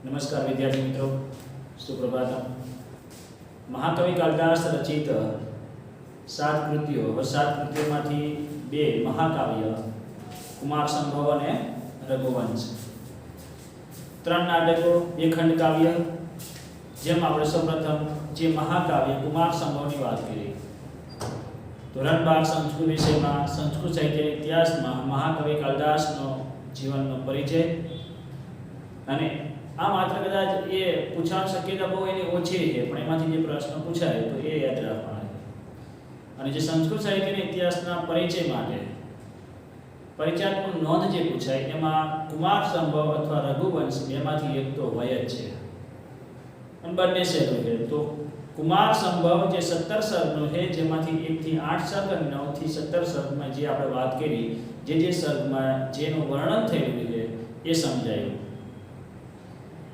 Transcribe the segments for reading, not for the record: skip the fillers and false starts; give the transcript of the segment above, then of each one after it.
नमस्कार विद्यार्थी मित्रों, सुप्रभातम। महाकवि कालिदास रचित 7 कृतिओ और 7 कृतिओमांथी 2 महाकाव्य कुमार संभव અને રઘુવંશ, 3 નાટકો, 2 ખંડકાવ્ય, જેમ આપણે સૌપ્રથમ જે મહાકાવ્ય કુમાર સંભવની વાત કરી. ધોરણ 12 સંસ્કૃત વિષયમાં સંસ્કૃત સાહિત્ય ઇતિહાસમાં મહાકવિ કાલિદાસનો જીવનનો પરિચય અને આ માત્ર કદાચ એ પૂછવાની શક્યતા બહુ એની ઓછી છે, પણ એમાંથી જે પ્રશ્ન પૂછાય તો એ યાદ રાખવાના. અને જે સંસ્કૃત સાહિત્યના ઇતિહાસના પરિચય માટે પરિચયાત્મક નોંધ જે પૂછાય એમાં કુમાર સંભવ અથવા રઘુવંશ બેમાંથી એક તો હોય જ છે, અને બંને સહેલું છે. તો કુમાર સંભવ જે 17 સર્ગનું છે, જેમાંથી 1 થી 8 સર્ગ અને 9 થી 17 સર્ગમાં જે આપણે વાત કરી, જે સર્ગમાં જેનું વર્ણન થયેલું છે એ સમજાયું.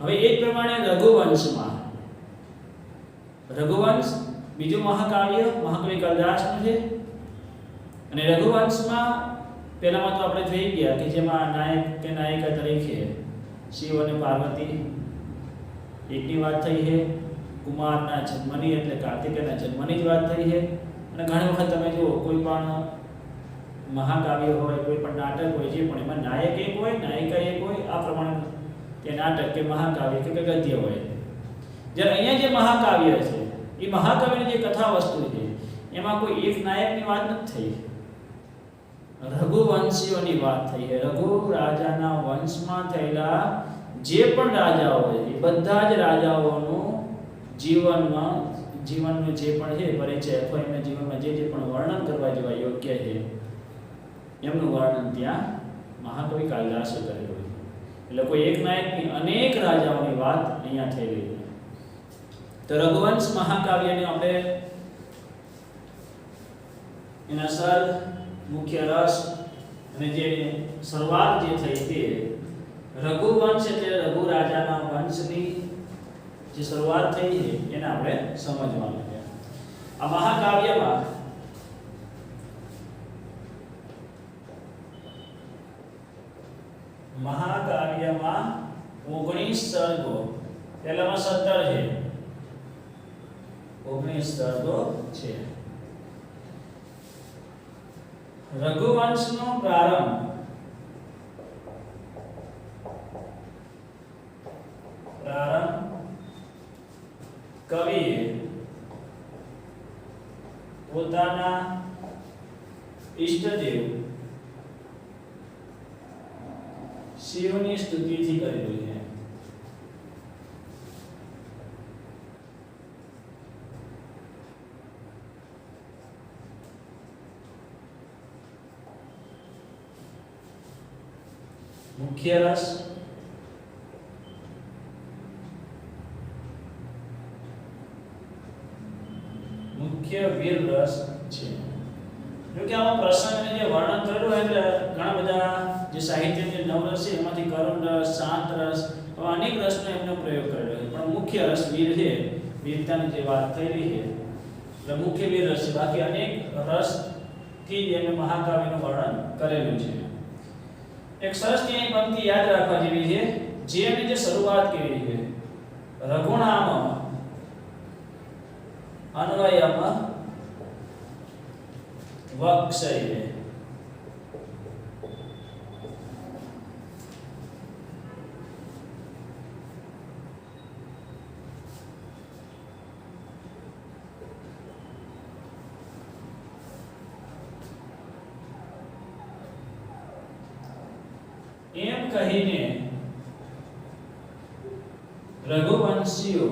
હવે એ જ પ્રમાણે રઘુવંશ બીજું મહાકાવ્ય મહાકવિ કાલિદાસનું છે. અને રઘુવંશમાં પહેલામાં તો આપણે જોઈ ગયા કે જેમાં નાયક કે નાયિકા તરીકે શિવ અને પાર્વતી એકની વાત થઈ છે, કુમારના જન્મની એટલે કાર્તિકેયના જન્મની જ વાત થઈ છે. અને ઘણી વખત તમે જુઓ કોઈ પણ મહાકાવ્ય હોય, કોઈ પણ નાટક હોય, જે પણ એમાં નાયક એક હોય, નાયિકા એક હોય, આ પ્રમાણે કે નાટક કે મહાકાવ્ય કે ગદ્ય હોય. જ્યારે અહીંયા જે મહાકાવ્ય છે એ મહાકાવ્યની જે કથા વસ્તુ છે એમાં કોઈ એક નાયકની વાત નથી થઈ, રઘુવંશીઓની વાત થઈ છે. રઘુ રાજાના વંશમાં થયેલા જે પણ રાજાઓ છે એ બધા જ રાજાઓનું જીવનનું જે પણ છે પરિચય અથવા એમના જીવનમાં જે પણ વર્ણન કરવા જેવા યોગ્ય છે એમનું વર્ણન ત્યાં મહાકવિ કાલિદાસે કરેલું છે. એટલે કોઈ એક નાયકની અનેક રાજાઓની વાત અહીંયા થઈ રહી છે. તો રઘુવંશ મહાકાવ્યને આપણે એના સર્ગ, મુખ્ય રસ અને જે શરૂઆત જે થઈ તે રઘુવંશ એટલે રઘુ રાજાના વંશની જે શરૂઆત થઈ છે એને આપણે સમજવાનું છે. આ મહાકાવ્યમાં 19 સર્ગો, પહેલામાં 17 છે, 19 સર્ગો છે. રઘુવંશનો પ્રારંભ કવિએ પોતાના ઈષ્ટદેવ શિવની સ્તુતિથી કરેલું છે. મુખ્ય રસ મુખ્ય વીર રસ છે. જો કે આમાં પ્રસંગને જે વર્ણન કરેલું એટલે ઘણા બધા જે સાહિત્યની 9 રસ છે એમાંથી કરુણ રસ, શાંત રસ, અનેક રસનો એમનો પ્રયોગ કરેલો છે. પણ મુખ્ય રસ વીર છે, વીરતાની જે વાત થયેલી છે એટલે મુખ્ય વીર રસ છે. બાકી અનેક રસથી એમને મહાકાવ્યનું વર્ણન કરેલું છે. એક સરસ ત્યાં પંક્તિ યાદ રાખવા જેવી છે, જે એની જે શરૂઆત કરી છે, રઘુનામ અન્વયમ વક્ષયે. એમ કહીને રઘુવંશીઓ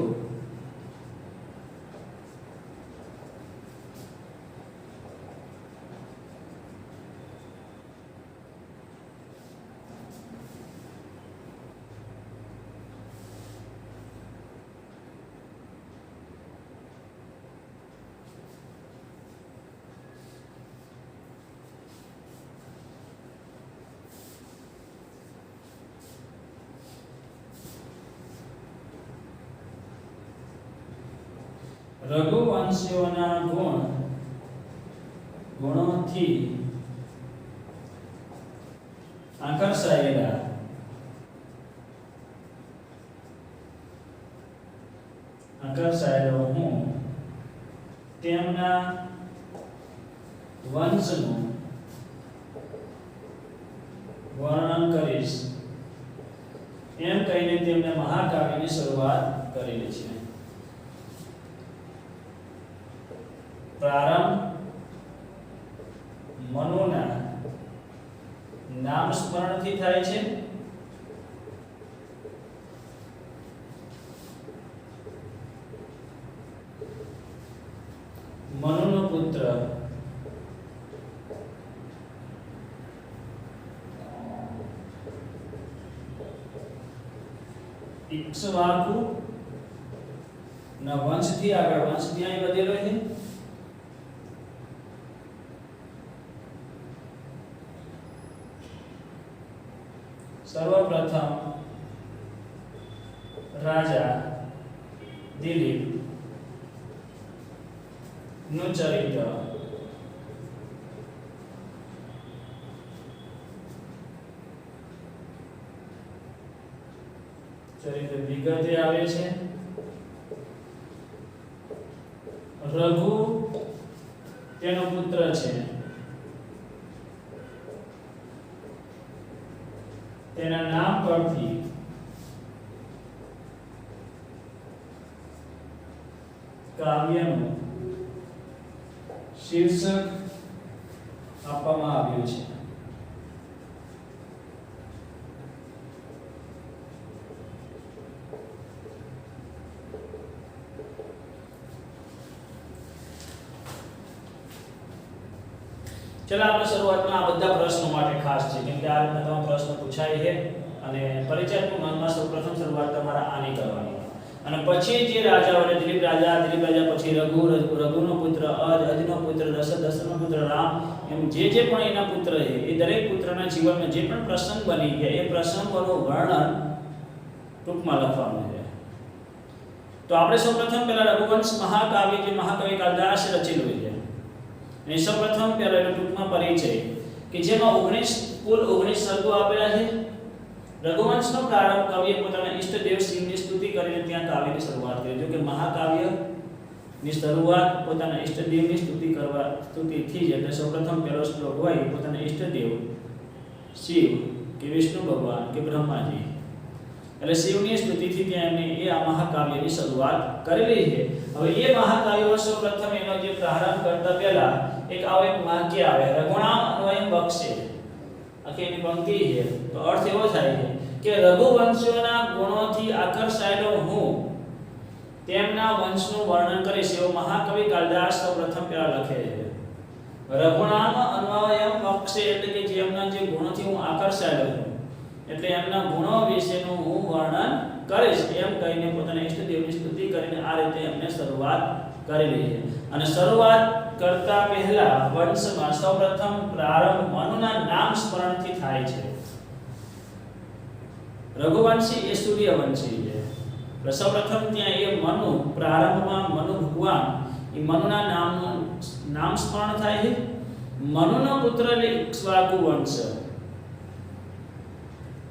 રઘુવંશીઓના ગુણોથી આકર્ષાયેલા આકર્ષાયેલો હું તેમના વંશનું વર્ણન કરીશ એમ કહીને તેમને મહાકાવ્યની શરૂઆત કરેલી છે. પ્રારંભ મનુના નામ સ્મરણથી થાય છે. મનુનો પુત્ર ઇક્ષ્વાકુ ના વંશથી આગળ વંશ ત્યાં વધેલો છે. સર્વપ્રથમ રાજા દિલીપ નું ચરિત્ર વિગતે આવે છે. રઘુ તેનો પુત્ર છે. તેના નામ પરથી કાવ્યનું શીર્ષક આપવામાં આવ્યું છે. ચલો આપણે શરૂઆતમાં આ બધા પ્રશ્નો માટે ખાસ છે કેમ કે આ રીતના તમામ પ્રશ્નો પૂછાય છે અને પરિચયાત્મક નોંધમાં સૌપ્રથમ શરૂઆત તમારે આની કરવાની અને પછી જે રાજાઓ દિલીપ રાજા પછી રઘુનો પુત્ર અજનો પુત્ર દશરથનો પુત્ર રામ એમ જે પણ એના પુત્ર છે એ દરેક પુત્રના જીવનમાં જે પણ પ્રસંગ બની ગયા એ પ્રસંગોનું વર્ણન ટૂંકમાં લખવાનું છે. તો આપણે સૌપ્રથમ પહેલા રઘુવંશ મહાકાવ્ય જે મહાકવિ કાલિદાસે રચેલું છે અને સૌપ્રથમ પહેલા એનો ટૂંકમાં પરિચય કે જેમાં 19 સર્ગો આપેલા છે. રઘુવંશનો પ્રારંભ કવિએ પોતાના ઈષ્ટદેવ શિવની સ્તુતિ કરીને ત્યાં કાવ્યની શરૂઆત કરી. જો કે મહાકાવ્યની શરૂઆત પોતાના ઈષ્ટદેવની સ્તુતિથી જ એટલે સૌપ્રથમ પહેલો શ્લોક હોય પોતાના ઈષ્ટદેવ શિવ કે વિષ્ણુ ભગવાન કે બ્રહ્માજી એટલે શિવની સ્તુતિથી ત્યાં એમને એ આ મહાકાવ્યની શરૂઆત કરેલી છે. હવે એ મહાકાવ્યમાં સૌપ્રથમ એનો જે પ્રારંભ કરતા પહેલા એક વાક્ય આવે રઘુનામ અન્વયમ બક્ષે. આખી એની પંક્તિ છે તો અર્થ એવો થાય છે કે રઘુવંશીઓના ગુણોથી આકર્ષાયેલો હું તેમના વંશનું વર્ણન કરીશ એવો મહાકવિ કાલિદાસ સૌપ્રથમ પહેલા લખે છે. રઘુનામ અન્વયમ બક્ષે એટલે કે જેમના જે ગુણોથી હું આકર્ષાયેલો છું એટલે એમના ગુણો વિશેનું હું વર્ણન કરીશ એમ કહીને પોતાના ઈષ્ટદેવની સ્તુતિ કરીને આ રીતે એમને શરૂઆત કરેલી છે. અને શરૂઆત કરતા પહેલા વંશમાં સૌપ્રથમ પ્રારંભ મનુના નામ સ્મરણથી થાય છે. રઘુવંશી એ સૂર્યવંશી છે. સૌપ્રથમ ત્યાં એ મનુ પ્રારંભમાં મનુ ભગવાન એ મનુના નામ સ્મરણ થાય છે. મનુનો પુત્ર એટલે ઇક્ષ્વાકુ વંશ.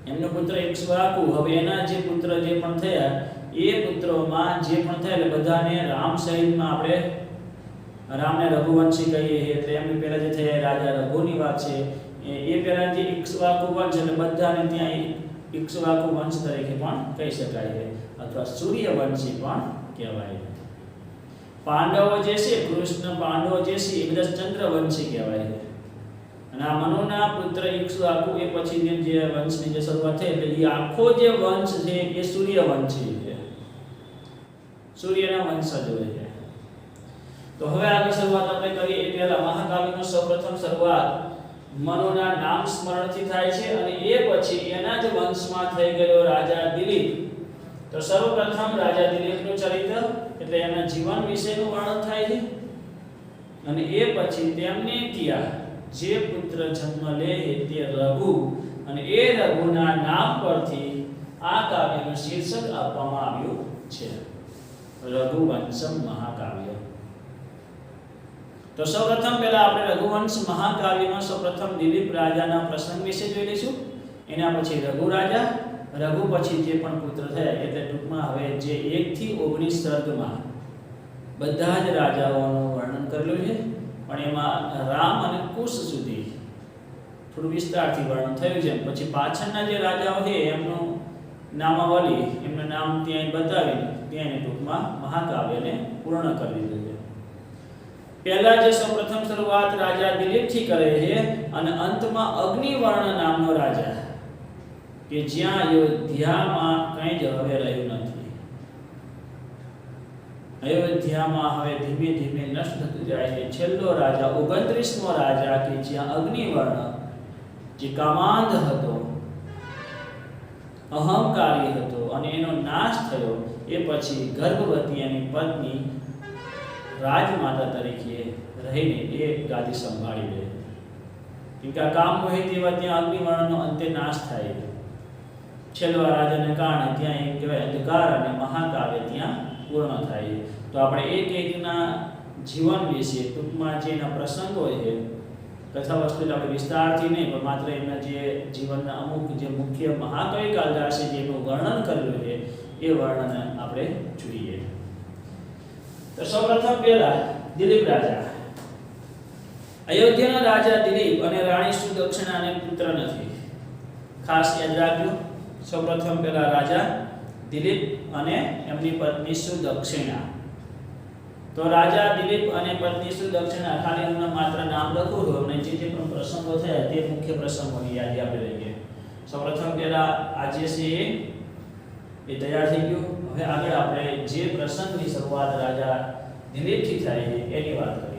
એમનો પુત્ર ઇક્ષ્વાકુ. હવે એના જે પુત્ર જે પણ થયા એ પુત્રોમાં જે પણ થયા એટલે બધાને રામ સહિતમાં આપણે રામને રઘુવંશી કહીએ એટલે એમની પહેલા જે થયા રાજા રઘુની વાત છે એ પહેલા જે ઇક્ષ્વાકુ વંશ એટલે બધાને ત્યાં ઇક્ષ્વાકુ વંશ તરીકે પણ કહી શકાય છે અથવા સૂર્યવંશી પણ કહેવાય છે. પાંડવો જે છે કૃષ્ણ પાંડવો જે છે એ બધા ચંદ્રવંશી કહેવાય છે. અને આ મનુના પુત્ર ઇક્ષ્વાકુ એ પછી જે વંશની જે શરૂઆત થઈ એટલે એ આખો જે વંશ છે એ સૂર્યવંશી છે. સૂર્યના વંશજ હોય છે. તો હવે આગળ શરૂઆત આપણે કરીએ એ પહેલા મહાકાવ્યનો સૌપ્રથમ શરૂઆત મનુના નામ સ્મરણથી થાય છે અને એ પછી એના જ વંશમાં થઈ ગયો રાજા દિલીપ. તો સર્વપ્રથમ રાજા દિલીપનું ચરિત્ર એટલે એના જીવન વિશેનું વર્ણન થાય છે અને એ પછી તેમને ત્યાં જે પુત્ર જન્મ લે તે રઘુ અને એ રઘુના નામ પરથી આ કાવ્યનું શીર્ષક આપવામાં આવ્યું છે રઘુવંશમ મહાકાવ્ય. તો સૌપ્રથમ પહેલા આપણે રઘુવંશ મહાકાવ્યમાં સૌપ્રથમ દિલીપ રાજાના પ્રસંગ વિશે જોઈ લઈશું. એના પછી રઘુ રાજા રઘુ પછી જે પણ પુત્ર થયા એટલે ટૂંકમાં હવે જે 1 થી 19 સર્ગમાં બધા જ રાજાઓનું વર્ણન કરેલું છે, પણ એમાં રામ અને કુશ સુધી થોડું વિસ્તારથી વર્ણન થયું છે. પછી પાછળના જે રાજાઓ છે એમનું નામાવલી, એમનું નામ ત્યાં બતાવીને ત્યાં ટૂંકમાં મહાકાવ્યને પૂર્ણ કરી દીધું છે. પહેલા જે સૌપ્રથમ શરૂઆત રાજા દિલીપથી કરે છે અને અંતમાં અગ્નિવર્ણ નામનો રાજા કે જ્યાં અયોધ્યામાં કંઈ જ હવે રહ્યું નથી. અયોધ્યામાં હવે ધીમે ધીમે નષ્ટ થતું જાય છે. છેલ્લો રાજા 29મો રાજા કે જ્યાં અગ્નિવર્ણ જે કામાંધ હતો, અહંકારી હતો અને એનો નાશ થયો, એ પછી ગર્ભવતી એની પત્ની રાજમાતા તરીકે રહીને એ ગાદી સંભાળી લે. કેમ કે આ કામ મોહિત એવા ત્યાં અગ્નિવર્ણનો અંતે નાશ થાય. છેલ્લો રાજાને કારણે ત્યાં એમ કહેવાય અંધકાર અને મહાકાવ્ય ત્યાં પૂર્ણ થાય. તો આપણે એક એકના જીવન વિશે ટૂંકમાં જે એના પ્રસંગો છે, કથા વસ્તુ આપણે વિસ્તારથી નહીં પણ માત્ર એમના જે જીવનના અમુક જે મુખ્ય મહાકવિ કાલિદાસે જેનું વર્ણન કરેલું છે એ વર્ણન આપણે જોઈએ. તો સૌપ્રથમ પહેલા દિલીપ રાજા. અયોધ્યાના રાજા દિલીપ અને રાણી સુદક્ષિણાને પુત્ર નથી. ખાસ યાદ રાખજો. સૌપ્રથમ પહેલા રાજા દિલીપ અને એમની પત્ની સુદક્ષિણા. તો રાજા દિલીપ અને પત્ની સુદક્ષિણા, ખાલી એમના માત્ર નામ લખું છું અને જે પણ પ્રસંગો થયા તે મુખ્ય પ્રસંગોની યાદી આપણે લઈએ. સૌપ્રથમ પહેલા આજે છે એ તૈયાર થઈ ગયું. હવે આગળ આપણે જે પ્રસંગની શરૂઆત રાજા દિલીપથી થાય છે એની વાત કરીએ.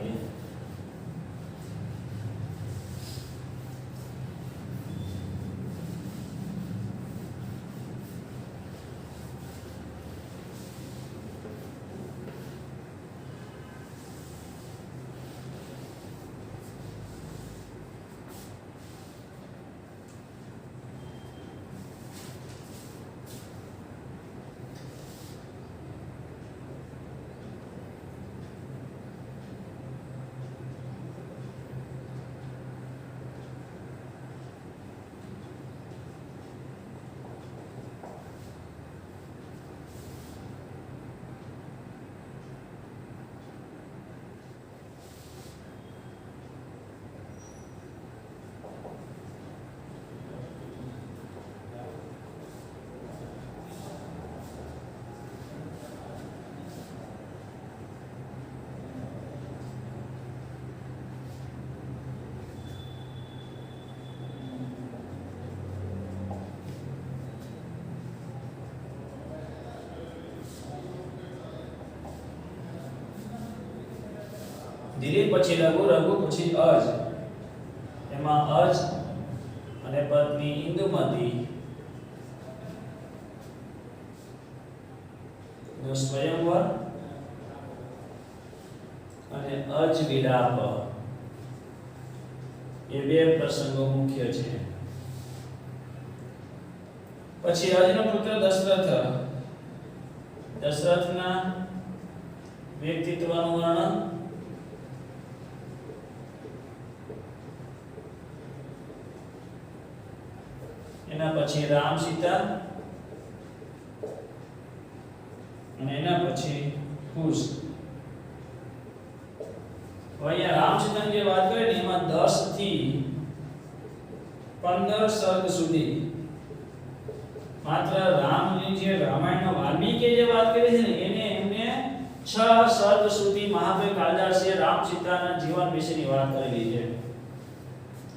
દિલીપ પછી રઘુ, રઘુ પછી અજ. એમાં અજ અને પત્ની ઇન્દુમતી નો સ્વયંવર અને અજ વિલાપ એ બે પ્રસંગો મુખ્ય છે. પછી અજનો પુત્ર દશરથ. દશરથના વ્યક્તિત્વનું વર્ણન, એના પછી રામ સીતા અને એના પછી કુશ. હવે અહીંયા રામ સીતાની જે વાત કરીએ ને એમાં 10 થી 15 સર્ગ સુધી માત્ર રામની જે રામાયણના વાલ્મીકીએ જે વાત કરી છે ને એને એમને 6 સર્ગ સુધી મહાકવિ કાલિદાસે રામ સીતાના જીવન વિશેની વાત કરેલી છે.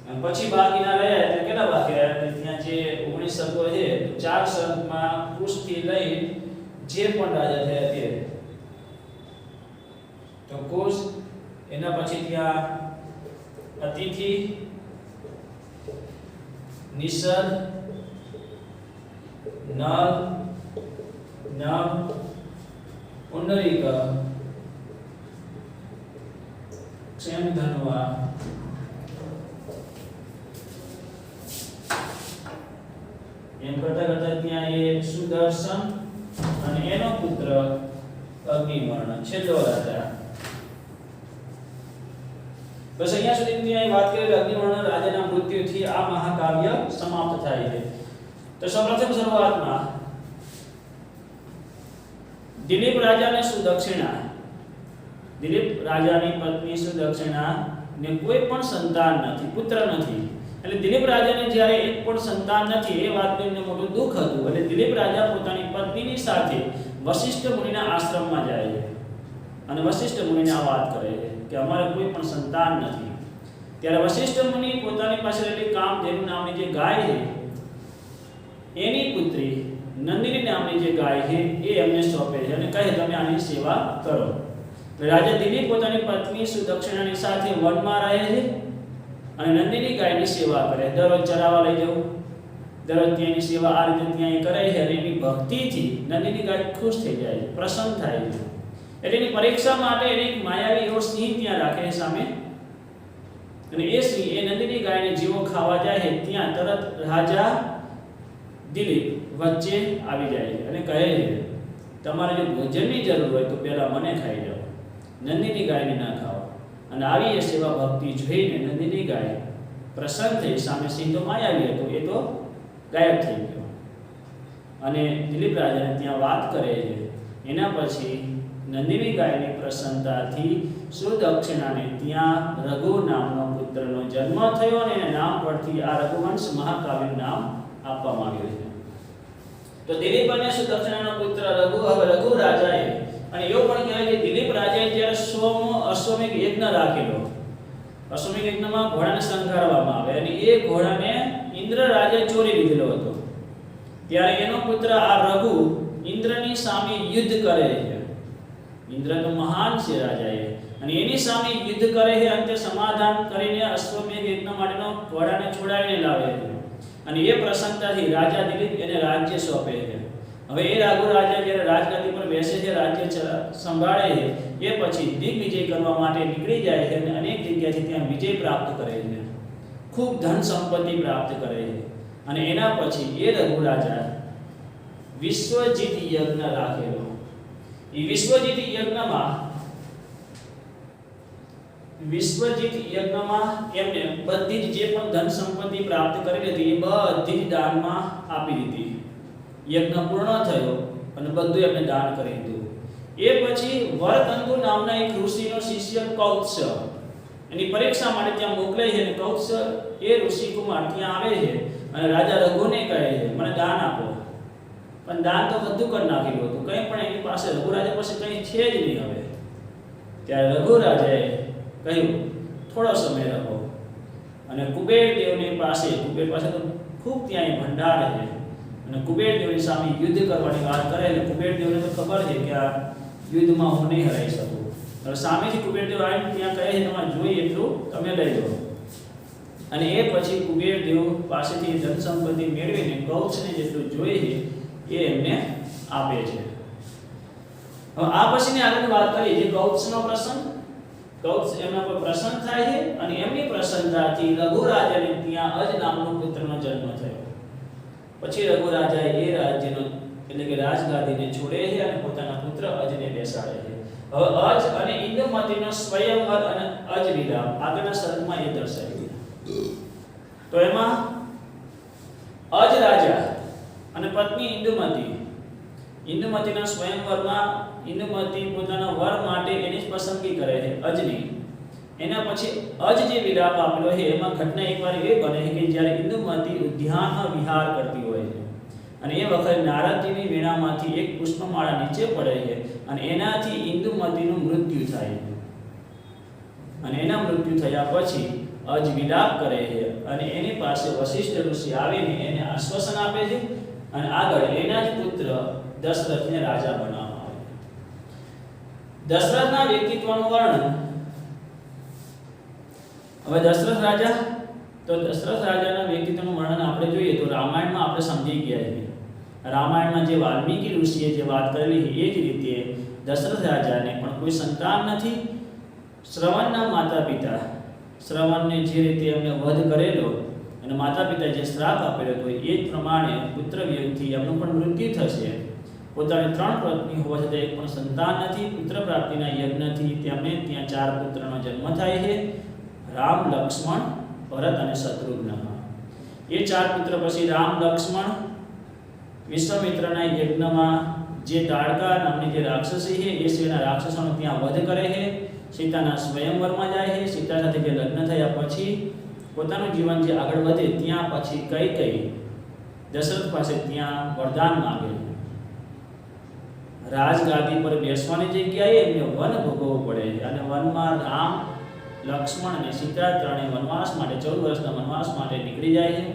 અને પછી બાકીના રહ્યા એટલે કેટલા બાકી રહ્યા? ત્યાં જે 19 સર્ગો છે, 4 સર્ગમાં કુશથી લઈ જે પણ રાજા થયા તે. તો કુશ, એના પછી ત્યાં અતિથિ, નિષદ, નલ, નવ, પુંડરીક, ક્ષેમધન્વા, એમ કરતા કરતા ત્યાં એ સુદર્શન અને એનો પુત્ર અગ્નિવર્ણ, છેલ્લો રાજા. બસ અહીંયા સુધી વાત કરી. અગ્નિવર્ણ રાજાના મૃત્યુથી આ મહાકાવ્ય સમાપ્ત થાય છે. તો તો સૌપ્રથમ શરૂઆતમાં દિલીપ રાજાને સુદક્ષિણા, દિલીપ રાજાની પત્ની સુદક્ષિણા ને કોઈ પણ સંતાન નથી, પુત્ર નથી. એટલે દિલીપ રાજાને જ્યારે એક પણ સંતાન નથી એ વાતનું એમને મોટું દુઃખ હતું. એટલે દિલીપ રાજા પોતાની પત્નીની સાથે વશિષ્ઠ મુનિના આશ્રમમાં જાય છે અને વશિષ્ઠ મુનિને આ વાત કરે છે કે અમારે કોઈ પણ સંતાન નથી. ત્યારે વશિષ્ઠ મુનિ પોતાની પાસે રહેલી કામધેનુ નામની જે ગાય છે એની પુત્રી નંદિની નામની જે ગાય છે એ એમને સોંપે છે અને કહે તમે આની સેવા કરો. રાજા દિલીપ પોતાની પત્ની સુદક્ષિણાની સાથે વનમાં રહે છે અને નંદિની ગાયની સેવા કરે. દરરોજ ચરાવવા લઈ જવું, દરરોજ ત્યાંની સેવા આ રીતે ત્યાં કરે છે અને એની ભક્તિથી નંદિની ગાય ખુશ થઈ જાય છે, પ્રસન્ન થાય છે. એટલે એની પરીક્ષા માટે એને એક માયાવી એવો સિંહ ત્યાં રાખે છે સામે, અને એ સિંહ એ નંદિની ગાયને જેવો ખાવા જાય છે ત્યાં તરત રાજા દિલીપ વચ્ચે આવી જાય છે અને કહે છે તમારે જો ભોજનની જરૂર હોય તો પહેલા મને ખાઈ જાઓ, નંદિની ગાયને ના ખાઓ. અને આવી એ સેવા ભક્તિ જોઈને નંદિની ગાય પ્રસન્ન થઈ. સામે સિંહ તો માયાવી હતો, એ તો ગાયબ થઈ ગયો. અને દિલીપ રાજાને ત્યાં વાત કરે છે. એના પછી નંદિની ગાયની પ્રસન્નતાથી સુદક્ષિણાને ત્યાં રઘુ નામનો પુત્રનો જન્મ થયો અને એના નામ પરથી આ રઘુવંશ મહાકાવ્યનું નામ આપવામાં આવ્યું છે. તો દિલીપ અને સુદક્ષિણાનો પુત્ર રઘુ, હવે રઘુ રાજાએ, અને એવું પણ કહેવાય કે દિલીપ રાજાએ જ્યારે અશ્વમેઘ યજ્ઞ રાખેલો, અશ્વમેઘ યજ્ઞમાં ઘોડાને શણગારવામાં આવે અને એ ઘોડાને ઇન્દ્ર રાજાએ ચોરી લીધેલો હતો. ત્યારે એનો પુત્ર આ રઘુ ઇન્દ્રની સામે યુદ્ધ કરે છે. ઇન્દ્ર તો મહાન છે રાજાએ, અને એની સામે યુદ્ધ કરે છે. અંતે સમાધાન કરીને અશ્વમેઘ યજ્ઞ માટેનો ઘોડાને છોડાવીને લાવે છે અને એ પ્રસન્નતાથી રાજા દિલીપ એને રાજ્ય સોંપે છે. હવે એ રઘુ રાજા જ્યારે રાજગાદી પર બેસે છે, રાજ્ય સંભાળે છે, એ પછી દિગ્વિજય કરવા માટે નીકળી જાય છે અને અનેક જગ્યાએથી ત્યાં વિજય પ્રાપ્ત કરે છે, ખૂબ ધન સંપત્તિ પ્રાપ્ત કરે છે. અને એના પછી એ રઘુ રાજા વિશ્વજીત યજ્ઞ રાખેલો. એ વિશ્વજીત યજ્ઞમાં એમને બધી જ જે પણ ધન સંપત્તિ પ્રાપ્ત કરેલી હતી એ બધી જ દાનમાં આપી દીધી. યજ્ઞ પૂર્ણ થયો અને બધું એમને દાન કરી દીધું. એ પછી વરતંતુ નામના એક ઋષિનો શિષ્ય કૌત્સ એની પરીક્ષા માટે ત્યાં મોકલે છે અને કૌત્સ એ ઋષિકુમાર ત્યાં આવે છે અને રાજા રઘુને કહે છે મને દાન આપો. પણ દાન તો બધું કરી નાખેલું હતું, કંઈ પણ એની પાસે રઘુ રાજા પાસે કંઈ છે જ નહીં. હવે ત્યારે રઘુ રાજાએ કહ્યું થોડો સમય રહો અને કુબેર દેવની પાસે, કુબેર પાસે તો ખૂબ ત્યાં ભંડાર છે, અને કુબેર દેવની સામે યુદ્ધ કરવાની વાત કરે. એટલે કુબેર દેવને તો ખબર છે કે આ યુદ્ધમાં હું નહીં હરાઈ શકું. એટલે સામેથી કુબેર દેવ આવીને ત્યાં કહે છે તમારે જોઈએ એટલું તમે લઈ લો. અને એ પછી કુબેર દેવ પાસેથી ધન સંપત્તિ મેળવીને કૌત્સને જેટલું જોઈએ એ એમને આપે છે. હવે આ પછીની આગળ વાત કરીએ જે કૌત્સનો પ્રસંગ. કૌત્સ એમના પર પ્રસન્ન થાય છે અને એમની પ્રસન્નતાથી રઘુ રાજાને ત્યાં અજ નામનો પુત્રનો જન્મ થયો. પછી રઘુ રાજાએ એ રાજ્યનો એટલે કે રાજગાદીને છોડે છે અને પોતાના પુત્ર અજને બેસાડે છે. હવે અજ અને ઇન્દુમતીનો સ્વયંવર અને અજ વિલાપ આગળના શરતમાં એ દર્શાવી. તો એમાં અજ રાજા અને પત્ની ઇન્દુમતીના સ્વયંવરમાં ઇન્દુમતી પોતાના વર માટે એની જ પસંદગી કરે છે અજની. એના પછી અજ જે વિલાપ આપેલો છે એમાં ઘટના એકવાર એ બને છે કે જ્યારે ઇન્દુમતી ઉદ્યાનમાં વિહાર કરતી હોય છે અને એ વખતે નારદજીની વીણામાંથી એક પુષ્પમાળા નીચે પડે છે અને એનાથી ઇન્દુમતીનું મૃત્યુ થાય છે. અને એના મૃત્યુ થયા પછી અજ વિલાપ કરે છે અને એની પાસે વશિષ્ઠ ઋષિ આવીને એને આશ્વાસન આપે છે અને આગળ એના જ પુત્ર દશરથને રાજા બનાવવામાં આવે. દશરથના વ્યક્તિત્વનું વર્ણન. હવે દશરથ રાજાના વ્યક્તિત્વનું વર્ણન આપણે જોઈએ તો રામાયણમાં આપણે સમજી ગયા છીએ. રામાયણમાં જે વાલ્મીકી ઋષિએ જે વાત કરેલી એ જ રીતે દશરથ રાજાને પણ કોઈ સંતાન નથી. શ્રવણના માતા પિતા, શ્રવણને જે રીતે એમને વધ કરેલો અને માતા પિતા જે શ્રાપ આપેલો હતો એ જ પ્રમાણે પુત્ર વિયોગથી એમનું પણ મૃત્યુ થશે. પોતાની 3 પત્ની હોવા છતાં એક પણ સંતાન નથી. પુત્ર પ્રાપ્તિના યજ્ઞથી તેમને ત્યાં 4 પુત્રનો જન્મ થાય છે, રામ, લક્ષ્મણ, ભરત અને શત્રુઘ્ન. એ 4 પુત્ર પછી રામ, લક્ષ્મણ વિશ્વામિત્રના યજ્ઞમાં જે તાડકા નામની જે રાક્ષસી છે એ સેના રાક્ષસોનો ત્યાં વધ કરે છે, સીતાના સ્વયંવરમાં જાય છે, સીતા સાથે જે લગ્ન થયા પછી પોતાનું જીવન જે આગળ વધે ત્યાં પછી કઈ દશરથ પાસે ત્યાં વરદાન માંગે છે. રાજગાદી પર બેસવાની જગ્યાએ એમને વન ભોગવવું પડે છે અને વનમાં રામ, લક્ષ્મણ અને સીતા ત્રણેય વનવાસ માટે 14 વર્ષના વનવાસ માટે નીકળી જાય છે.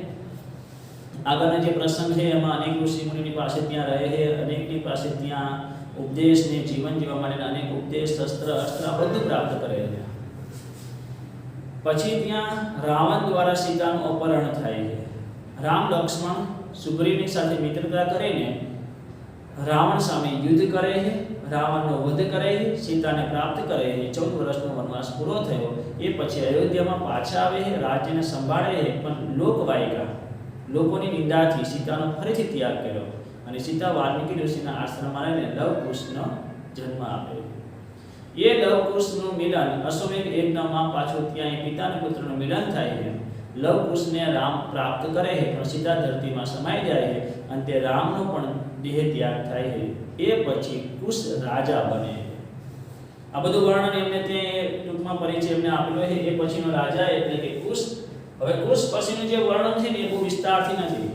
આગળનો જે પ્રસંગ છે એમાં અનેક ઋષિ મુનિની પાસે ત્યાં રહે છે, અનેકની પાસે ત્યાં ઉપદેશને જીવન જીવવા માટેના અનેક ઉપદેશ, શસ્ત્ર, અસ્ત્ર બધું પ્રાપ્ત કરે છે. પછી ત્યાં રાવણ દ્વારા સીતાનું અપહરણ થાય છે. રામ, લક્ષ્મણ સુગ્રીવની સાથે મિત્રતા કરીને રાવણ સામે યુદ્ધ કરે છે, રાવણનો વધ કરે છે, સીતાને પ્રાપ્ત કરે છે. 14 વર્ષનો વનવાસ પૂરો થયો એ પછી અયોધ્યામાં પાછા આવે છે, રાજ્યને સંભાળે છે. પણ લોકવાયકા, લોકોની નિંદાથી સીતાનો ફરીથી ત્યાગ કર્યો અને સીતા વાલ્મીકી ઋષિના આશ્રમમાં રહીને લવકુશનો જન્મ આપ્યો. એ લવકુશનું મિલન અશ્વમેઘ યજ્ઞમાં પાછું ત્યાં પિતા અને પુત્રનું મિલન થાય છે. લવકુશને રામ પ્રાપ્ત કરે છે પણ સીતા ધરતીમાં સમાઈ જાય છે અને તે રામનો પણ દેહ ત્યાગ થાય છે. એ પછી કુશ રાજા બને છે. આ બધું વર્ણન એમને તે ટૂંકમાં પરિચય એમને આપેલો છે. એ પછીનો રાજા એટલે કે કુશ. હવે કુશ પછીનું જે વર્ણન છે ને એ બહુ વિસ્તારથી નથી,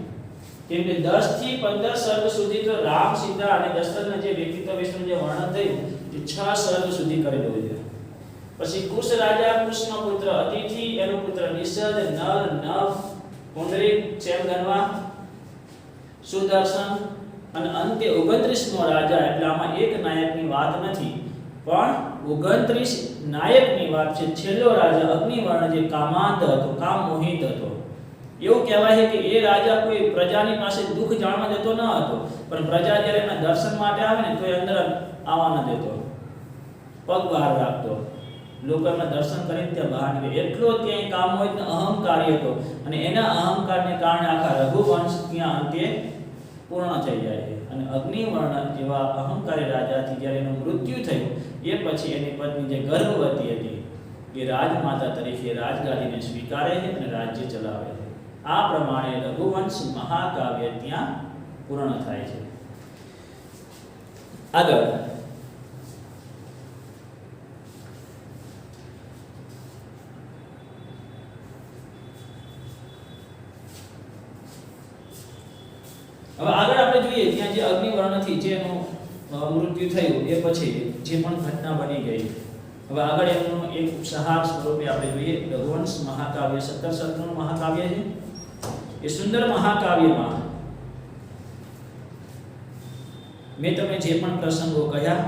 કેમ કે 10 થી 15 સર્ગ સુધી તો રામ, સીતા અને દશરથના જે વ્યક્તિત્વ વિશેનું જે વર્ણન થયું એ 6 સર્ગ સુધી કરેલું છે. પછી કુશ રાજા, કુશનો પુત્ર અતિથિ, એનો પુત્ર નિષદ, નર, નવ, પુંડરીક, ચેમગનવા, સુદર્શન અને અંતે 29મો રાજા. એટલે આમાં એક નાયકની વાત નથી પણ 29 નાયકની વાત છે. છેલ્લો રાજા અગ્નિવર્ણ જે કામાંત હતો, કામ મોહિત હતો. એવું કહેવાય છે કે એ રાજા કોઈ પ્રજાની પાસે દુઃખ જાણવા જતો ન હતો, પણ પ્રજા જ્યારે એના દર્શન માટે આવે ને તો એ અંદર આવવા ન દેતો, પગ બહાર રાખતો. લોકો એમના દર્શન કરીને ત્યાં બહાર નીકળે. એટલો ત્યાં કામ હોય ને અહંકારી હતો અને એના અહંકારને કારણે આખા રઘુવંશ ત્યાં અંતે પૂર્ણ થઈ જાય છે. અને અગ્નિવર્ણ જેવા અહંકારી રાજાથી જ્યારે એનું મૃત્યુ થયું એ પછી એની પત્ની જે ગર્ભવતી હતી એ રાજમાતા તરીકે રાજગાદીને સ્વીકારે છે અને રાજ્ય ચલાવે છે. આ પ્રમાણે રઘુવંશ મહાકાવ્ય ત્યાં પૂર્ણ થાય છે. આગળ આપણે જોઈએ ત્યાં જે અગ્નિવર્ણથી જેનું મૃત્યુ થયું એ પછી જે પણ ઘટના બની ગઈ. હવે આગળ એનું એક ઉપસહાર સ્વરૂપે આપણે જોઈએ. રઘુવંશ મહાકાવ્ય 17 સર્ગનું મહાકાવ્ય છે. એ સુંદર મહાકાવ્યમાં મેં તમને જે પણ પ્રસંગો કહ્યા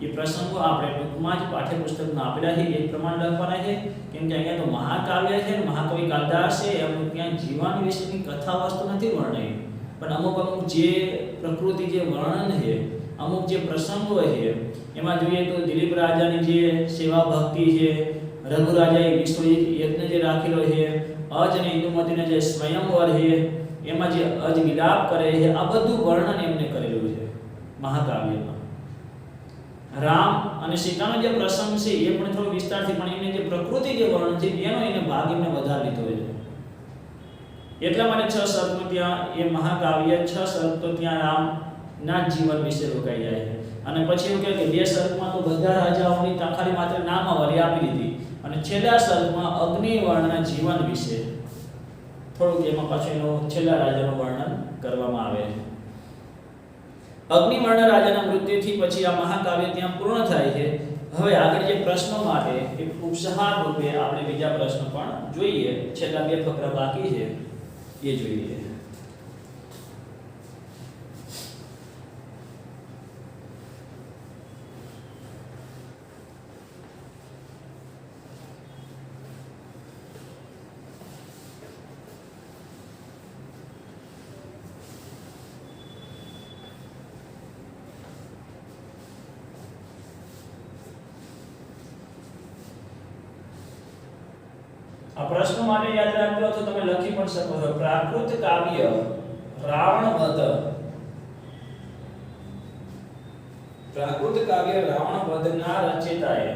એ પ્રસંગો આપણે ટૂંકમાં જ પાઠ્યપુસ્તકમાં આપેલા છે એ પ્રમાણે લખવાના છે. કેમ કે અહીંયા તો મહાકાવ્ય છે ને મહાકવિ કાલિદાસ છે, એમનું ત્યાં જીવન વિશેની કથા વસ્તુ નથી વર્ણવી, પણ અમુક જે પ્રકૃતિ જે વર્ણન છે, અમુક જે પ્રસંગો છે એમાં જોઈએ તો દિલીપ રાજાની જે સેવા ભક્તિ છે, રઘુ રાજાએ વિશ્વ યજ્ઞ જે રાખેલો છે, અજ અને ઇન્દુમતીનો જે સ્વયંવર છે એમાં જે અજ વિલાપ કરે છે, આ બધું વર્ણન એમને કરેલું છે મહાકાવ્યમાં. રામ અને સીતાનો જે પ્રસંગ છે એ પણ થોડો વિસ્તારથી, પણ એની જે પ્રકૃતિ જે વર્ણન છે એનો એને ભાગ એમને વધારે લીધો છે. એટલા માટે 6 સર્ગનું ત્યાં એ મહાકાવ્ય 6 સર્ગ તો ત્યાં રામના જીવન વિશે રોકાઈ જાય છે. અને પછી એવું કહે કે 2 સર્ગમાં તો બધા રાજાઓની ખાલી માત્ર નામાવલી આપી દીધી અને છેલ્લા સર્ગમાં અગ્નિવર્ણના જીવન વિશે થોડુંક એમાં પાછું એનું છેલ્લા રાજાનું વર્ણન કરવામાં આવે છે. અગ્નિવર્ણ રાજાના મૃત્યુથી પછી આ મહાકાવ્ય ત્યાં પૂર્ણ થાય છે. હવે આગળ જે પ્રશ્નો માટે એક ઉપસહાર રૂપે આપણે બીજા પ્રશ્નો પણ જોઈએ. છેલ્લા 2 ફકરા બાકી છે એ જોઈએ. આ પ્રશ્નો માટે યાદ રાખજો તો તમે લખી પણ શકો છો. પ્રાકૃત કાવ્ય રાવણ વધ, પ્રાકૃત કાવ્ય રાવણ વધના રચયિતાએ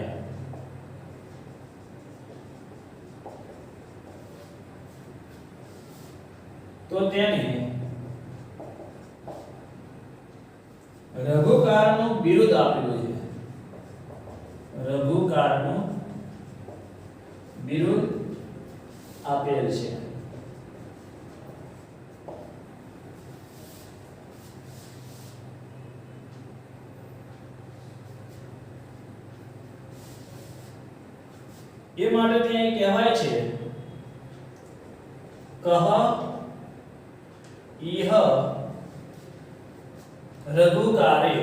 તો તેને રઘુકારનું બિરુદ આપેલું છે, રઘુકારનું બિરુદ આપેલ છે. એ માટે ત્યાં કહેવાય છે કહ ઈહ રઘુકારે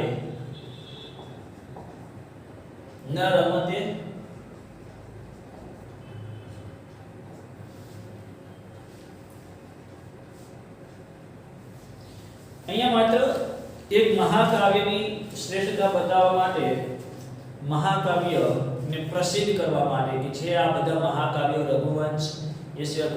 ન રમતે. અહીંયા માત્ર એક મહાકાવ્યની શ્રેષ્ઠતા બતાવવા માટે, મહાકાવ્યને પ્રસિદ્ધ કરવા માટે કે છે આ બધા મહાકાવ્યો રઘુવંશ, એ સિવાય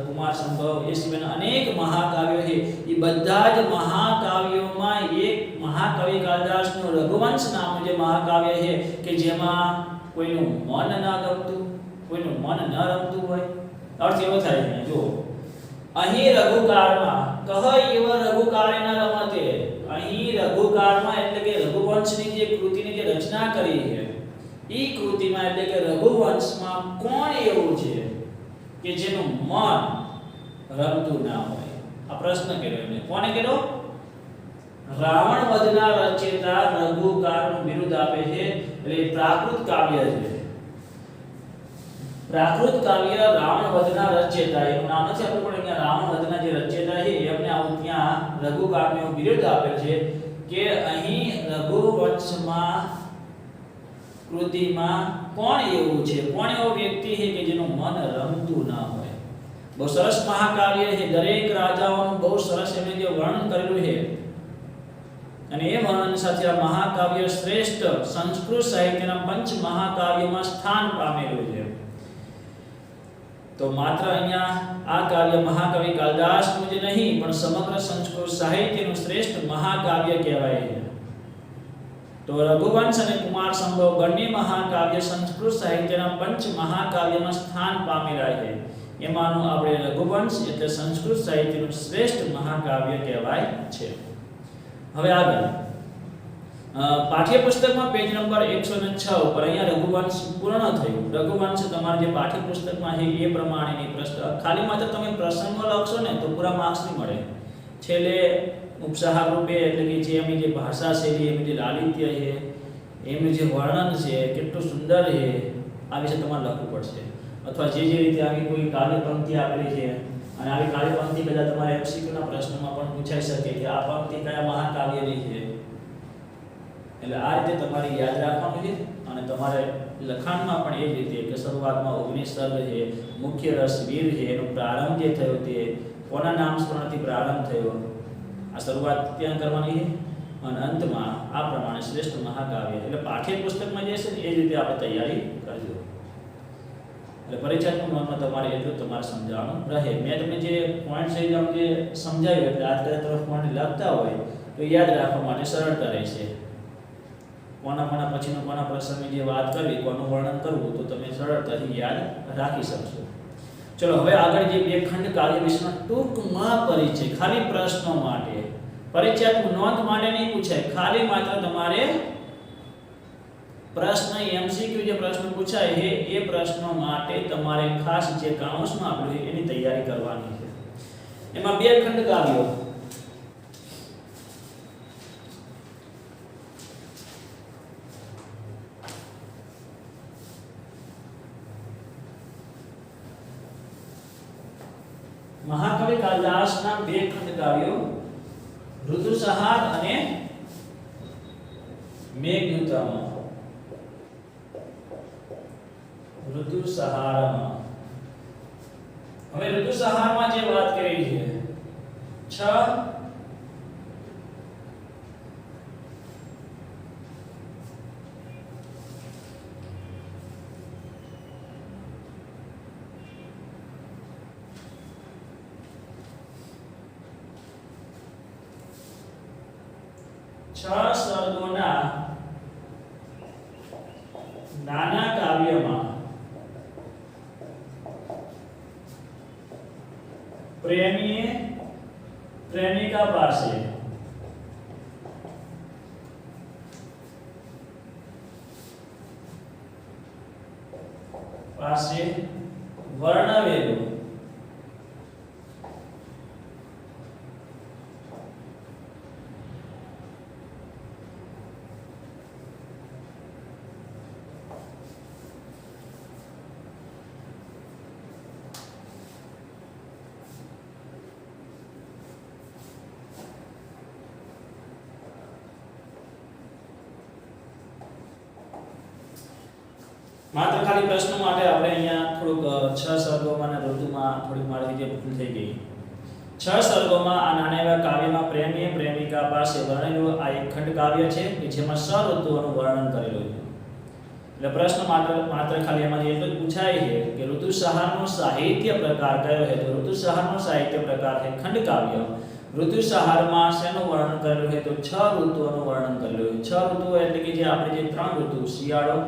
કુમાર સંભવ, એ સિવાયના અનેક મહાકાવ્યો છે. એ બધા જ મહાકાવ્યોમાં એક મહાકવિ કાલિદાસનું રઘુવંશ નામનું જે મહાકાવ્ય છે કે જેમાં કોઈનું મન ન ગમતું, કોઈનું મન ન રમતું હોય. અર્થ એવો થાય છે, જો અહીં રઘુકારમાં કહ એવ રઘુકારે ન રમતે, અહીં રઘુકારમાં એટલે કે રઘુવંશની જે કૃતિની જે રચના કરી છે એ કૃતિમાં એટલે કે રઘુવંશમાં કોણ એવું છે કે જેનું મન રમતું ના હોય. આ પ્રશ્ન કર્યો એમને. કોને કર્યો? રાવણ વધના રચયિતા રઘુકારનું બિરુદ આપે છે. એટલે પ્રાકૃત કાવ્ય છે. પ્રાકૃત કાવ્ય રાવણ વધના રચયિતા, એનું નામ નથી આપણું, પણ અહીંયા રાવણ વધના જે રચયિતા છે એમને આવું ત્યાં રઘુકારનું બિરુદ આપેલ છે કે અહીં રઘુવંશમાં કૃતિમાં કોણ એવું છે, કોણ એવો વ્યક્તિ છે કે જેનું મન રમતું ના હોય. બહુ સરસ મહાકાવ્ય છે. દરેક રાજાઓનું બહુ સરસ એમણે જે વર્ણન કરેલું છે અને એ વર્ણન સાથે આ મહાકાવ્ય શ્રેષ્ઠ સંસ્કૃત સાહિત્યના પંચ મહાકાવ્યમાં સ્થાન પામેલું છે. તો માત્ર અહીંયા આ કાવ્ય મહાકવિ કાલિદાસનું જ નહીં પણ સમગ્ર સંસ્કૃત સાહિત્યનું શ્રેષ્ઠ મહાકાવ્ય કહેવાય છે. તો રઘુવંશ અને કુમાર સંભવ બંને મહાકાવ્ય સંસ્કૃત સાહિત્યના પંચ મહાકાવ્યમાં સ્થાન પામેલા છે. એમાંનું આપણે રઘુવંશ એટલે સંસ્કૃત સાહિત્યનું શ્રેષ્ઠ મહાકાવ્ય કહેવાય છે. હવે આગળ પાઠ્યપુસ્તકમાં પેજ નંબર 106 ઉપર અહીંયા રઘુવંશ પૂર્ણ થયું. રઘુવંશ તમારા જે પાઠ્યપુસ્તકમાં છે એ પ્રમાણેની પ્રશ્ન, ખાલી માત્ર તમે પ્રસંગો લખશો ને તો પૂરા માર્ક્સ નહીં મળે. છેલ્લે ઉપસાહર રૂપે એટલે કે જે એમની જે ભાષા શૈલી, એમની જે લાલિત્ય છે, એમનું જે વર્ણન છે કેટલું સુંદર છે, આ વિશે તમારે લખવું પડશે. અથવા જે રીતે આવી કોઈ કાવ્ય પંક્તિ આપેલી છે અને આવી કાવ્ય પંક્તિ કદાચ તમારે એમસીક્યુના પ્રશ્નમાં પણ પૂછાઈ શકે કે આ પંક્તિ કયા મહાકાવ્યની છે. એટલે આ રીતે તમારે યાદ રાખવાનું છે. અને તમારે લખાણમાં પણ એ જ રીતે કે શરૂઆતમાં 19 સર્ગ છે, મુખ્ય રસ વીર છે, એનો પ્રારંભ જે થયો તે કોના નામ સ્મરણથી પ્રારંભ થયો, આ શરૂઆત ત્યાં કરવાની છે અને અંતમાં આ પ્રમાણે શ્રેષ્ઠ મહાકાવ્ય. એટલે પાઠ્યપુસ્તકમાં જે છે ને એ રીતે આપણે તૈયારી કરજો. એટલે પરીક્ષાત્મક નોંધમાં તમારે એટલું તમારે સમજાવવાનું રહે. મેં તમને જે પોઈન્ટ્સ એકદમ જે સમજાવ્યું એટલે આ તરફ પોઈન્ટ લખતા હોય તો યાદ રાખવા માટે સરળતા રહેશે. કોના પછીનો કોના પ્રસંગની જે વાત કરવી, કોનું વર્ણન કરવું તો તમે સરળતાથી યાદ રાખી શકશો. ચલો હવે આગળ જે બે ખંડ કાવ્ય વિશેનો ટૂંકમાં પરિચય, ખાલી પ્રશ્નો માટે, પરીક્ષાત્મક નોંધ માટે નહીં પૂછાય, ખાલી માત્ર તમારે પ્રશ્ન એમસીક્યુ જે પ્રશ્ન પૂછાય છે એ પ્રશ્નો માટે તમારે ખાસ જે કાઉન્સમાં આપેલું છે એની તૈયારી કરવાની છે. એમાં બે ખંડ કાવ્યો, મહાકવિ કાલિદાસના બે ખંડ કાવ્યો ઋતુસંહાર અને મેઘદૂતમ. ઋતુસંહારમાં હવે ઋતુસંહારમાં જે વાત કરી છે 6 સર્ગોના નાના કાવ્યમાં પ્રેમીએ પ્રેમિકા પાસે પાસે વર્ણવેલું માત્ર ખાલી પ્રશ્ન માટે આપણે અહીંયા થોડુંક 6 સર્ગોમાં અને ઋતુમાં થોડીક મારી રીતે ભૂલ થઈ ગઈ. 6 સર્ગોમાં આ નાના એવા કાવ્યમાં પ્રેમી પ્રેમિકા પાસે વર્ણેલું આ એક ખંડ કાવ્ય છે કે જેમાં ઋતુઓનું વર્ણન કરેલું છે. એટલે પ્રશ્ન માત્ર ખાલી એમાંથી એટલું જ પૂછાય છે કે ઋતુસંહારનો સાહિત્ય પ્રકાર કયો છે? તો ઋતુસંહારનો સાહિત્ય પ્રકાર છે ખંડ કાવ્ય. ઋતુસંહારમાં શેનું વર્ણન કરેલું છે? તો 6 ઋતુઓનું વર્ણન કરેલું છે. 6 ઋતુઓ એટલે કે જે આપણે જે 3 ઋતુ શિયાળો,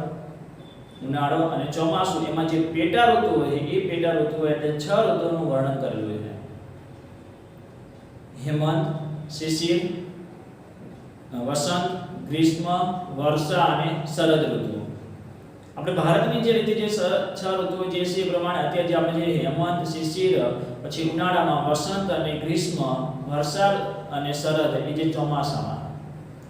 ઉનાળો અને ચોમાસું એમાં જે પેટા ઋતુઓ છે એ પેટા ઋતુઓ એટલે 6 ઋતુઓનું વર્ણન કરેલું છે. હેમંત, શિશિર, વસંત, ગ્રીષ્મ, વર્ષા અને શરદ ઋતુ. આપણે ભારતની જે રીતે જે 6 ઋતુઓ જે છે એ પ્રમાણે અત્યારે જે આપણે જે હેમંત, શિશિર, પછી ઉનાળામાં વસંત અને ગ્રીષ્મ, વર્ષા અને શરદ એ જે ચોમાસામાં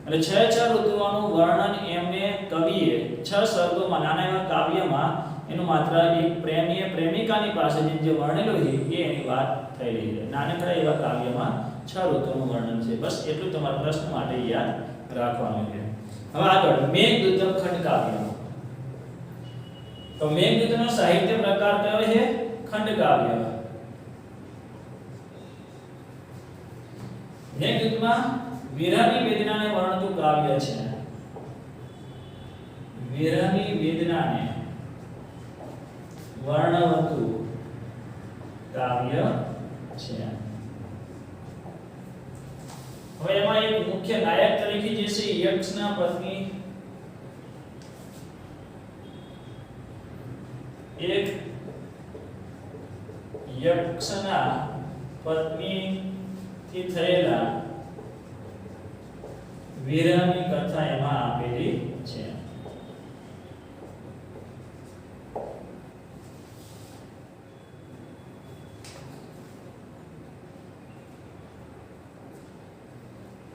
એટલે 6 ઋતુઓનું વર્ણન એમને કવિએ 6 સર્ગોમાં નાના એવા કાવ્યમાં એનું માત્ર એક પ્રેમીએ પ્રેમિકાની પાસે જે વર્ણેલું છે એ એની વાત થયેલી છે. નાનકડા એવા કાવ્યમાં 6 ઋતુઓનું વર્ણન છે. બસ એટલું તમારા પ્રશ્ન માટે યાદ રાખવાનું છે. હવે આગળ મેઘદૂતમ ખંડ કાવ્ય. તો મેઘદૂતનો સાહિત્ય પ્રકાર કયો છે? ખંડ કાવ્ય. મેઘદૂતમાં વિરહની વેદનાને વર્ણતું કાવ્ય છે. વિરહની વેદનાને વર્ણવતું કાવ્ય છે. હવે એમાં એક મુખ્ય નાયક તરીકે જે છે યક્ષના પત્ની એક યક્ષના પત્નીથી થયેલા વિરહની કથા એમાં આપેલી છે.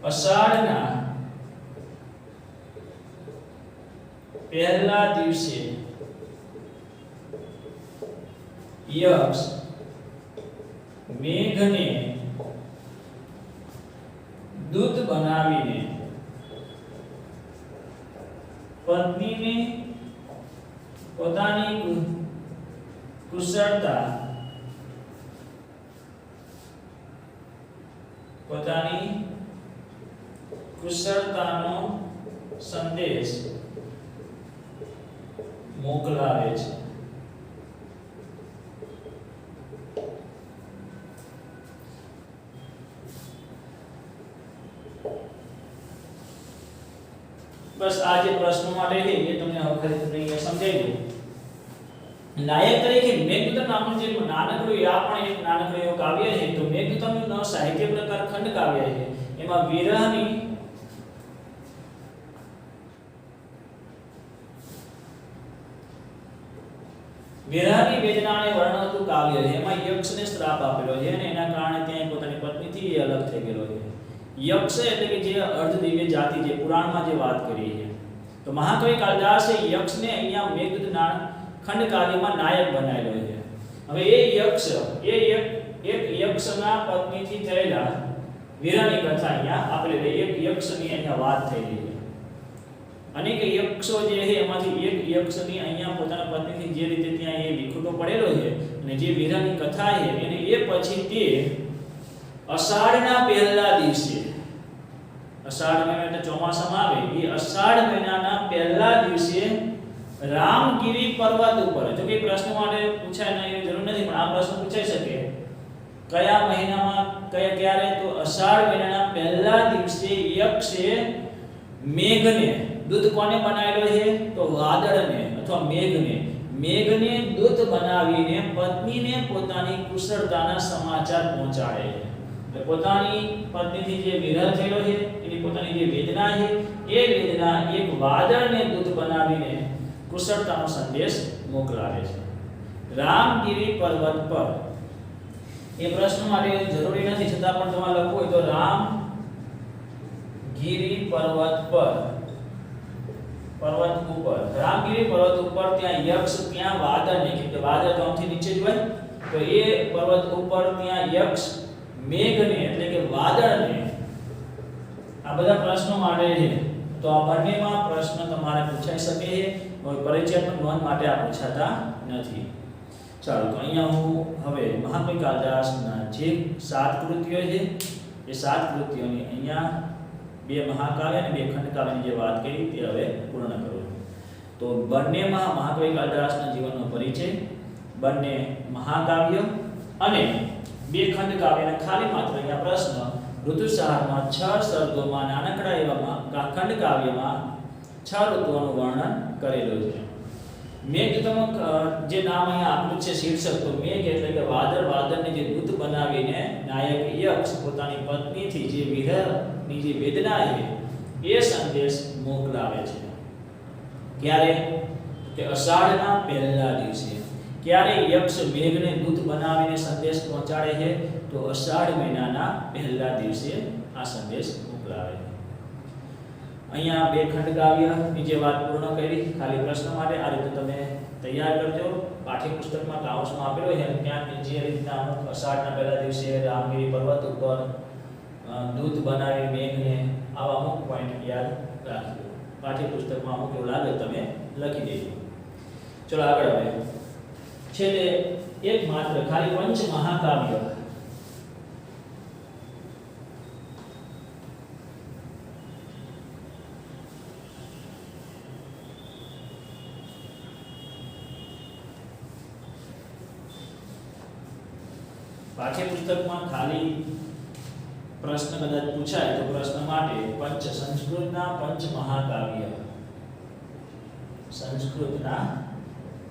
અષાઢના પહેલા દિવસે યક્ષ મેઘને દૂત બનાવીને પત્નીને પોતાની કુશળતા કુશળતાનો સંદેશ મોકલાવે છે. બસ આ જે પ્રશ્નો માટે છે એ તમને હવે ખરેખર સમજાઈ ગયું. નાયક તરીકે મેઘદૂતમ નામનું જે નાનકડું આ પણ એક નાનકડું એવું કાવ્ય છે. તો મેઘદૂતમનો સાહિત્ય પ્રકાર ખંડ કાવ્ય છે. એમાં વિરહની વેદનાને વર્ણવતું કાવ્ય છે. એમાં યક્ષને શ્રાપ આપેલો છે અને એના કારણે ત્યાં પોતાની પત્નીથી અલગ થઈ ગયો છે. યક્ષ એટલે કે જે અર્ધદિવ્ય જાતિ જે પુરાણમાં જે વાત કરી છે. તો મહાકવિ કાલિદાસે યક્ષને અહીંયા મેઘદૂતના ખંડ કાવ્યમાં નાયક બનાવેલો છે. હવે એ યક્ષ એક યક્ષના પત્નીથી થયેલા વિરહની કથા અહીંયા આપેલી એક યક્ષની અહીંયા વાત થયેલી છે. અનેક યક્ષો જે છે એમાંથી એક યક્ષની અહીંયા પોતાના પત્નીથી જે રીતે ત્યાં એ વિખૂટો પડેલો છે અને જે વિરહની કથા છે એને એ પછી તે અષાઢના પહેલા દિવસે, અષાઢ મહિનો એટલે ચોમાસામાં આવે, એ અષાઢ મહિનાના પહેલા દિવસે રામગીરી પર્વત ઉપર, જો કે પ્રશ્ન માટે પૂછાય ના એવી જરૂર નથી પણ આ પ્રશ્ન પૂછાઈ શકે કયા મહિનામાં ક્યારે? તો અષાઢ મહિનાના પહેલા દિવસે યક્ષે મેઘને દૂત કોને બનાવેલો છે? તો વાદળને અથવા મેઘને દૂત બનાવીને પત્નીને પોતાની કુશળતાના સમાચાર પહોંચાડે છે. એટલે પોતાની પત્નીથી જે વિરહ થયેલો છે એની પોતાની જે વેદના છે એ વેદના એક વાદળને દૂત બનાવીને કુશળતાનો સંદેશ મોકલાવે છે. રામગીરી પર્વત પર, એ પ્રશ્ન માટે જરૂરી નથી છતાં પણ તમારે લખવું હોય તો રામગીરી પર્વત પર, પર્વત ઉપર, રામગીરી પર્વત ઉપર ત્યાં યક્ષ, ત્યાં વાદળ ને, કે વાદળ ગામથી નીચે જ હોય તો એ પર્વત ઉપર ત્યાં યક્ષ મેઘને એટલે કે વાદળને, આ બધા પ્રશ્નો માટે છે. તો આ બંનેમાં પ્રશ્ન તમારે પૂછાઈ શકે છે, પરિચયાત્મક નોંધ માટે આ પૂછાતા નથી. ચાલો તો અહીંયા હું હવે મહાકવિ કાલિદાસના જે 7 કૃતિઓ છે એ 7 કૃતિઓની અહીંયા 2 મહાકાવ્ય અને 2 ખંડકાવ્યની જે વાત કરી તે હવે પૂર્ણ કરું. તો બંનેમાં મહાકવિ કાલિદાસના જીવનનો પરિચય, બંને મહાકાવ્ય અને 2 ખંડકાવ્યને ખાલી માત્ર અહીંયા પ્રશ્ન ઋતુસારમાં 6 સર્ગોમાં નાનકડા એવા ખંડકાવ્યમાં 6 ઋતુઓનું વર્ણન કરેલું છે. મેઘતમક જે નામ અહીંયા આપ્યું છે શીર્ષક, તો મેઘ એટલે કે વાદળ, વાદળને જે દૂત બનાવીને નાયક યક્ષ પોતાની પત્નીથી જે વિરહની જે વેદના છે એ સંદેશ મોકલાવે છે. ક્યારે? કે અષાઢના પહેલા દિવસે. ક્યારે યક્ષ મેઘને દૂત બનાવીને સંદેશ પહોંચાડે છે? તો અષાઢ મહિનાના પહેલા દિવસે આ સંદેશ મોકલાવે છે. અહીંયા 2 ખંડકાવ્યની જે વાત પૂર્ણ કરી, ખાલી પ્રશ્ન માટે આ રીતે તમે તૈયાર કરજો. પાઠ્યપુસ્તકમાં કાઉન્સમાં આપેલો છે ત્યાં જે રીતના અમુક અષાઢના પહેલા દિવસે રામગીરી પર્વત ઉપર દૂત બનાવી મેઘને, આવા અમુક પોઈન્ટ યાદ રાખજો. પાઠ્યપુસ્તકમાં અમુક એવું લાગે તમે લખી દેજો. ચલો આગળ હવે છેલ્લે એક માત્ર ખાલી પંચ મહાકાવ્ય, પાઠ્યપુસ્તકમાં ખાલી પ્રશ્ન કદાચ પૂછાય તો પ્રશ્ન માટે પંચ, સંસ્કૃતના પંચ મહાકાવ્ય, સંસ્કૃતના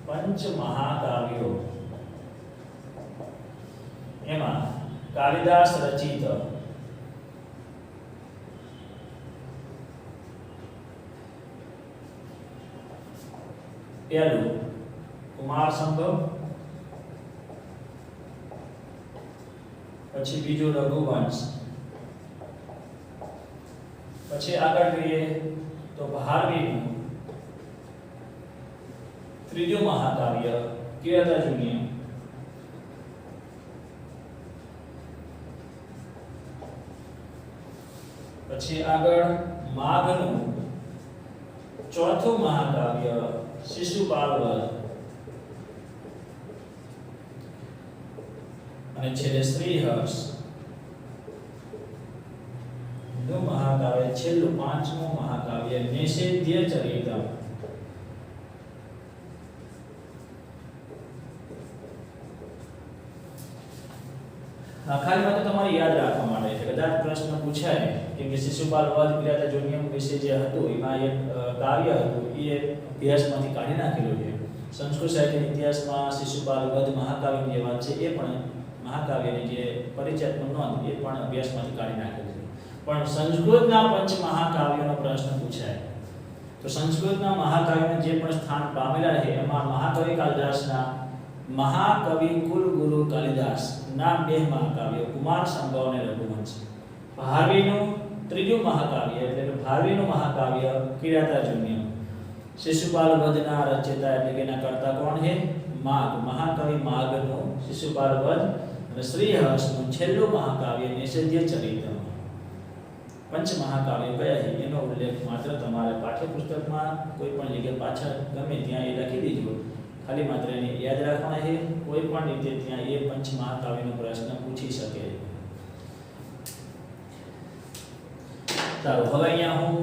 પંચ મહાકાવ્યો, એમાં કાલિદાસ રચિત પહેલું કુમાર સંભવ, પછી બીજું રઘુવંશ, પછી આગળ જોઈએ તો ભારવીનું ત્રીજું મહાકાવ્ય કિરાતાર્જુનીય, પછી આગળ માઘનું ચોથું મહાકાવ્ય શિશુપાલ વધ, અને છેલ્લે શ્રીહર્ષ નું મહાકાવ્ય, છેલ્લું 5મું મહાકાવ્ય નિષેધ્ય ચરિતમ. ખાલી વાત તમારે યાદ રાખવા માટે છે, કદાચ પ્રશ્ન પૂછાય કે શિશુપાલ વધ કિરાતાર્જુનીયમ વિશે જે હતું એમાં એક કાવ્ય હતું એ અભ્યાસમાંથી કાઢી નાખેલું છે. સંસ્કૃત સાહિત્યના ઇતિહાસમાં શિશુપાલ વધ મહાકાવ્યની જે વાત છે એ પણ મહાકાવ્યની જે પરિચયાત્મક નોંધ એ પણ અભ્યાસમાંથી કાઢી નાખેલી છે. પણ સંસ્કૃતના પંચ મહાકાવ્યોનો પ્રશ્ન પૂછાય તો સંસ્કૃતના મહાકાવ્યોને જે પણ સ્થાન પામેલા છે એમાં મહાકવિ કાલિદાસના મહાકવિ કુલગુરુ કાલિદાસ ના 2 મહાકાવ્યો કુમાર સંભવ અને રઘુવંશ, ભારવીનું ત્રીજું મહાકાવ્ય એટલે કે ભારવીનું મહાકાવ્ય કિરાતાર્જુનીય, શિશુપાલ વધના રચયિતા એટલે કે એના કર્તા કોણ છે? માઘ, મહાકવિ માઘનું શિશુપાલ વધ, અને શ્રીહર્ષનું છેલ્લું મહાકાવ્ય નિષેધ્ય ચરિતમ. પંચ મહાકાવ્ય કયા છે એનો ઉલ્લેખ માત્ર તમારે પાઠ્યપુસ્તકમાં કોઈ પણ જગ્યાએ પાછળ ગમે ત્યાં એ લખી દીધો, ખાલી માત્ર એને યાદ રાખવાના છે. કોઈ પણ રીતે ત્યાં એ પંચ મહાકાવ્યનો પ્રશ્ન પૂછી શકે. ચાલો હવે અહીંયા હું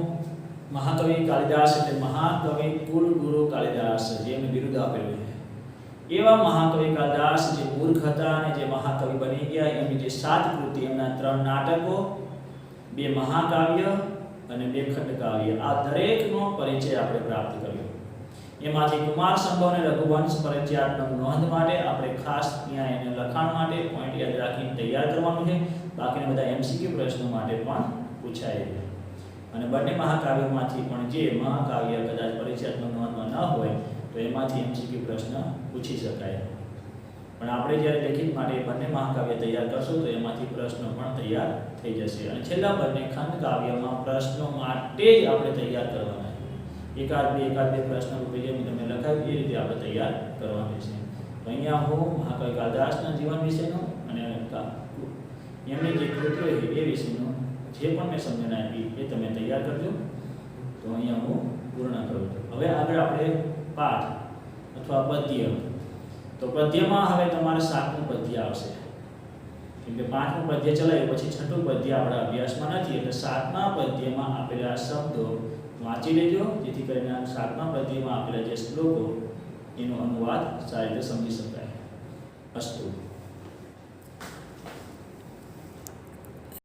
મહાકવિ કાલિદાસ એટલે મહાકવિ કુલગુરુ કાલિદાસ જેમને બિરુદ આપેલું છે એવા મહાકવિ કાલિદાસ જે મૂર્ખ હતા અને જે મહાકવિ બની ગયા, એમની જે 7 કૃતિ, એમના 3 નાટકો, 2 મહાકાવ્ય અને 2 ખંડકાવ્ય, આ દરેકનો પરિચય આપણે પ્રાપ્ત કર્યો. એમાંથી કુમાર સંભવ અને રઘુવંશ પરિચયાત્મક નોંધ માટે આપણે ખાસ ત્યાં એને લખાણ માટે પોઈન્ટ યાદ રાખીને તૈયાર કરવાનું છે. બાકીના બધા MCQ પ્રશ્નો માટે પણ પૂછાય છે. અને બંને મહાકાવ્યોમાંથી પણ જે મહાકાવ્ય કદાચ પરિચયાત્મક નોંધમાં ન હોય તો એમાંથી MCQ પ્રશ્ન પૂછી શકાય. પણ આપણે જ્યારે લેખિત માટે એ બંને મહાકાવ્ય તૈયાર કરશું તો એમાંથી પ્રશ્નો પણ તૈયાર થઈ જશે. અને છેલ્લા બંને ખંડ કાવ્યમાં પ્રશ્નો માટે જ આપણે તૈયાર કરવાના છે. એકાદ બે પ્રશ્નો રૂપે જેમ તમે લખાવ્યું એ રીતે આપણે તૈયાર કરવાની છે. તો અહીંયા હું મહાકવિ કાલિદાસના જીવન વિશેનો અને એમની જે કૃતિઓ છે એ વિશેનો જે પણ મેં સમજણ આપી એ તમે તૈયાર કરજો. તો અહીંયા હું પૂર્ણ કરું છું. હવે આગળ આપણે પાઠ અથવા પદ્ય. તો પદ્યમાં હવે તમારે 7મું પદ્ય આવશે, કેમ કે 5મું પદ્ય ચલાવ્યું પછી 6ઠું પદ્ય આપણા અભ્યાસમાં નથી, એટલે 7મા પદ્યમાં આપેલા શબ્દો વાંચી લેજો, જેથી કરીને 7મા પદ્યમાં આપેલા જે શ્લોકો એનો અનુવાદ સારી રીતે સમજી શકાય. અસ્તુ.